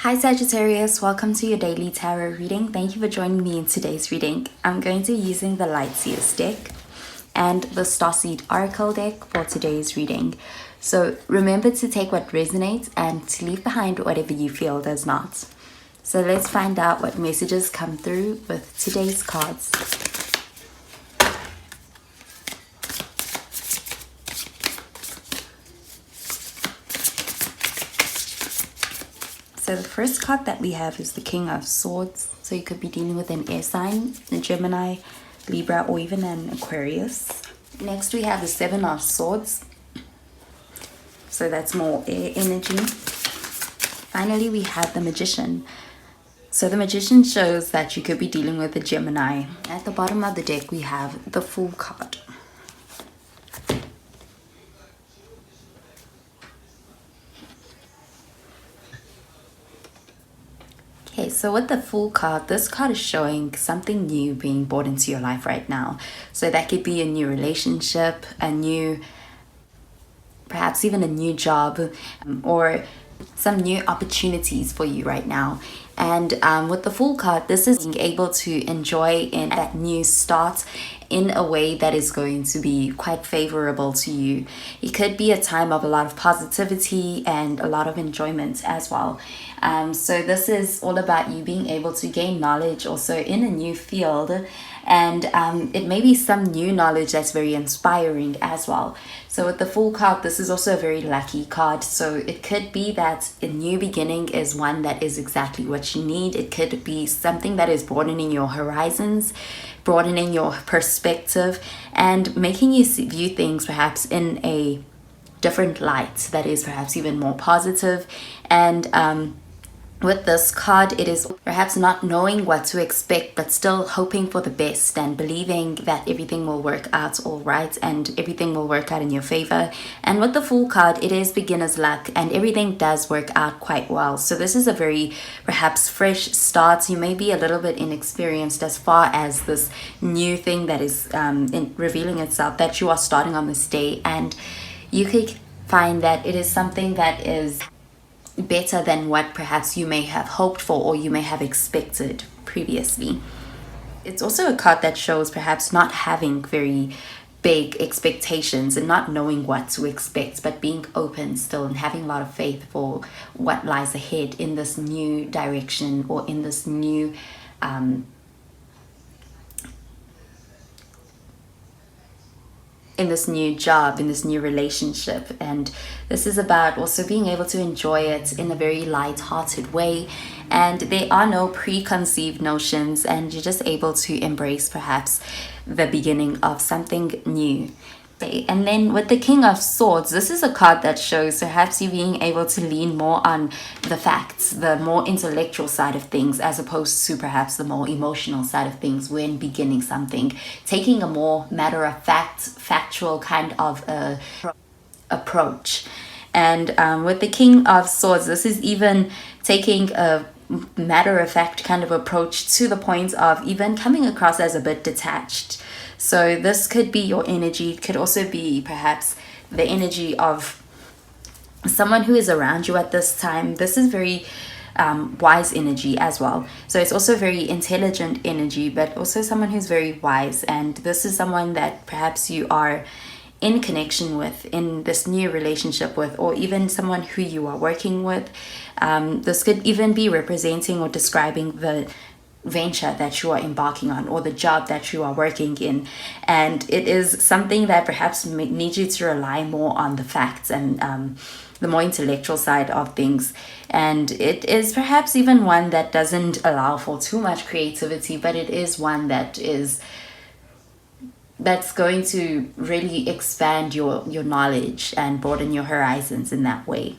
Hi Sagittarius, welcome to your daily tarot reading. Thank you for joining me in today's reading. I'm going to be using the Light Seers deck and the Starseed Oracle deck for today's reading. So remember to take what resonates and to leave behind whatever you feel does not. So let's find out what messages come through with today's cards. So the first card that we have is the King of Swords. So you could be dealing with an air sign, a Gemini, Libra, or even an Aquarius. Next we have the Seven of Swords. So that's more air energy. Finally we have the Magician. So the Magician shows that you could be dealing with a Gemini. At the bottom of the deck we have the Fool card. Okay, so with the Fool card, this card is showing something new being brought into your life right now. So that could be a new relationship, perhaps even a new job, or some new opportunities for you right now. And with the Fool card, this is being able to enjoy in that new start in a way that is going to be quite favorable to you. It could be a time of a lot of positivity and a lot of enjoyment as well. So this is all about you being able to gain knowledge also in a new field, and it may be some new knowledge that's very inspiring as well. So with the Fool card, this is also a very lucky card. So it could be that a new beginning is one that is exactly what you need. It could be something that is broadening your horizons, broadening your perspective, and making you view things perhaps in a different light that is perhaps even more positive. And with this card, it is perhaps not knowing what to expect, but still hoping for the best and believing that everything will work out all right and everything will work out in your favor. And with the Fool card, it is beginner's luck and everything does work out quite well. So this is a very perhaps fresh start. You may be a little bit inexperienced as far as this new thing that is revealing itself, that you are starting on this day, and you could find that it is something that is better than what perhaps you may have hoped for or you may have expected previously. It's also a card that shows perhaps not having very big expectations and not knowing what to expect, but being open still and having a lot of faith for what lies ahead in this new direction or in this new job, in this new relationship. And this is about also being able to enjoy it in a very light-hearted way, and there are no preconceived notions, and you're just able to embrace perhaps the beginning of something new. Okay. And then with the King of Swords, this is a card that shows perhaps you being able to lean more on the facts, the more intellectual side of things, as opposed to perhaps the more emotional side of things when beginning something, taking a more matter-of-fact, factual kind of approach. And with the King of Swords, this is even taking a matter-of-fact kind of approach to the point of even coming across as a bit detached. So this could be your energy. It could also be perhaps the energy of someone who is around you at this time. This is very wise energy as well. So it's also very intelligent energy, but also someone who's very wise. And this is someone that perhaps you are in connection with, in this new relationship with, or even someone who you are working with. This could even be representing or describing the venture that you are embarking on or the job that you are working in, and it is something that perhaps needs you to rely more on the facts and the more intellectual side of things. And it is perhaps even one that doesn't allow for too much creativity, but it is one that's going to really expand your knowledge and broaden your horizons in that way.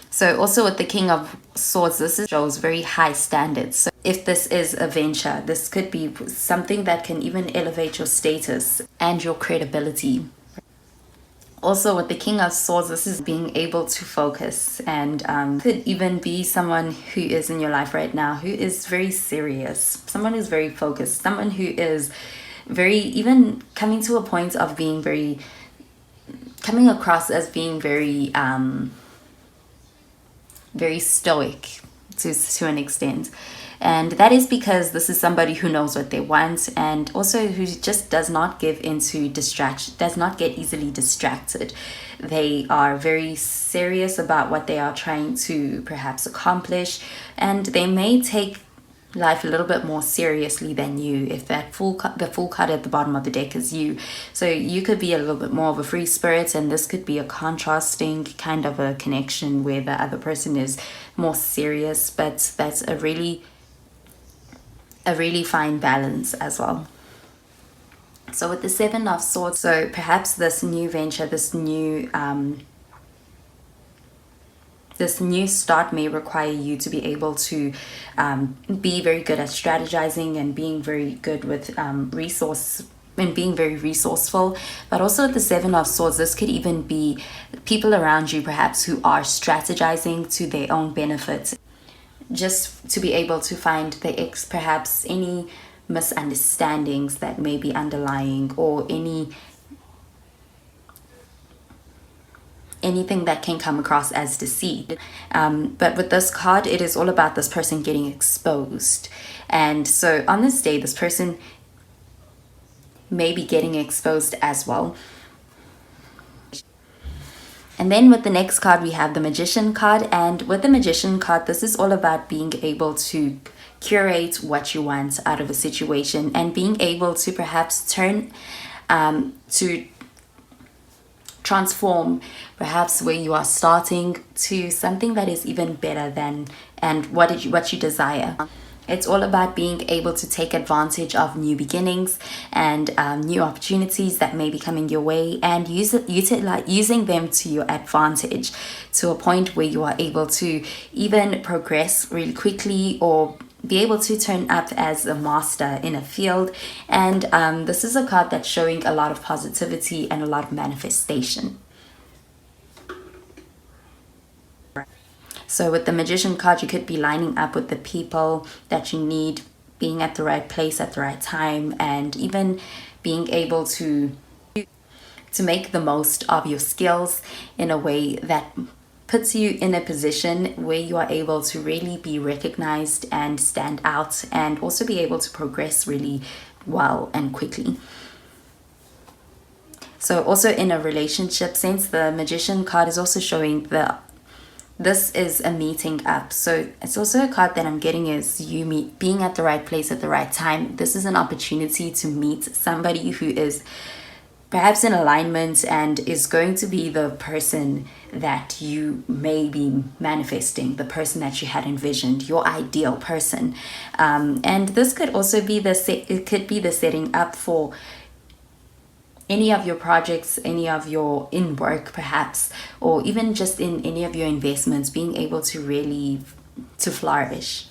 So also with the King of Swords, this shows very high standards. So if this is a venture, this could be something that can even elevate your status and your credibility. Also with the King of Swords, this is being able to focus, and could even be someone who is in your life right now who is very serious, someone who's very focused, someone who is very, even coming to a point of being very, coming across as being very very stoic to an extent. And that is because this is somebody who knows what they want, and also who just does not give into distraction, does not get easily distracted. They are very serious about what they are trying to perhaps accomplish, and they may take life a little bit more seriously than you if the full card at the bottom of the deck is you. So you could be a little bit more of a free spirit, and this could be a contrasting kind of a connection where the other person is more serious, but that's a really fine balance as well. So with the Seven of Swords, so perhaps this new venture, this new start may require you to be able to be very good at strategizing and being very good with being very resourceful. But also at the Seven of Swords, this could even be people around you perhaps who are strategizing to their own benefit, just to be able to find perhaps any misunderstandings that may be underlying, or anything that can come across as deceit. But with this card, it is all about this person getting exposed. And so on this day, this person may be getting exposed as well. And then with the next card, we have the Magician card. And with the Magician card, this is all about being able to curate what you want out of a situation, and being able to perhaps to transform perhaps where you are starting to something that is even better than what you desire. It's all about being able to take advantage of new beginnings and new opportunities that may be coming your way, and using them to your advantage, to a point where you are able to even progress really quickly, or be able to turn up as a master in a field. And this is a card that's showing a lot of positivity and a lot of manifestation. So with the Magician card, you could be lining up with the people that you need, being at the right place at the right time, and even being able to make the most of your skills in a way that puts you in a position where you are able to really be recognized and stand out, and also be able to progress really well and quickly. So also in a relationship sense, the Magician card is also showing this is a meeting up. So it's also a card that I'm getting is you being at the right place at the right time. This is an opportunity to meet somebody who is perhaps in alignment and is going to be the person that you may be manifesting, the person that you had envisioned, your ideal person. And this could also be the setting up for any of your projects, any of your in work perhaps, or even just in any of your investments, being able to really flourish.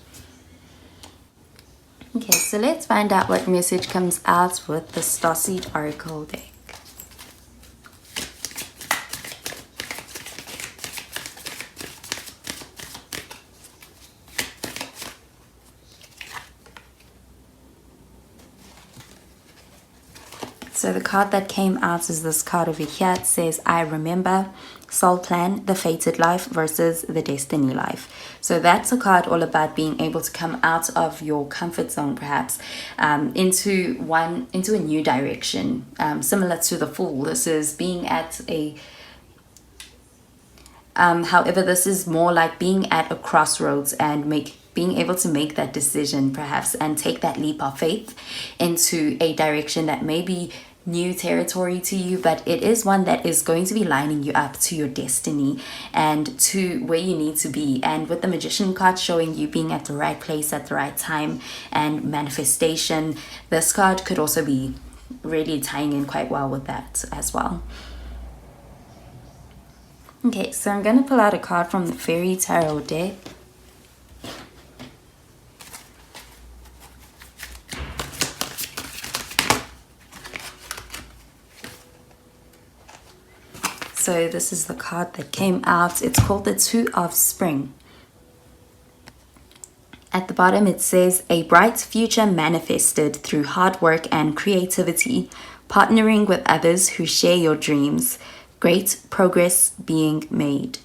Okay, so let's find out what message comes out with the Starseed Oracle deck. So the card that came out is this card over here. It says, I remember, soul plan, the fated life versus the destiny life. So that's a card all about being able to come out of your comfort zone, perhaps, into a new direction, similar to the Fool. This is being at a however, this is more like being at a crossroads and being able to make that decision perhaps, and take that leap of faith into a direction that may be new territory to you, but it is one that is going to be lining you up to your destiny and to where you need to be. And with the Magician card showing you being at the right place at the right time and manifestation, this card could also be really tying in quite well with that as well. Okay, so I'm going to pull out a card from the Fairy Tarot deck. So this is the card that came out. It's called the Two of Spring. At the bottom it says, a bright future manifested through hard work and creativity, partnering with others who share your dreams. Great progress being made.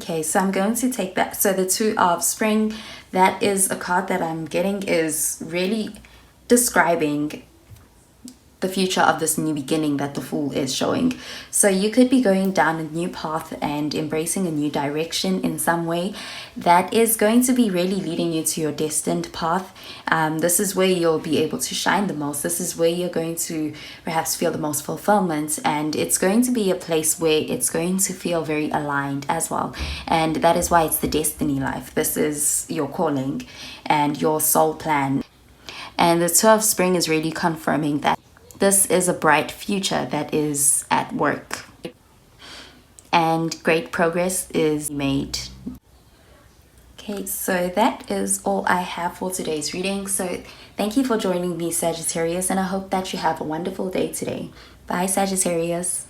Okay, so I'm going to take that. So the Two of Spring, that is a card that I'm getting is really describing the future of this new beginning that the Fool is showing. So you could be going down a new path and embracing a new direction in some way that is going to be really leading you to your destined path. This is where you'll be able to shine the most. This is where you're going to perhaps feel the most fulfillment, and it's going to be a place where it's going to feel very aligned as well. And that is why it's the destiny life. This is your calling and your soul plan. And the Two of Spring is really confirming that this is a bright future that is at work, and great progress is made. Okay, so that is all I have for today's reading. So thank you for joining me, Sagittarius, and I hope that you have a wonderful day today. Bye, Sagittarius.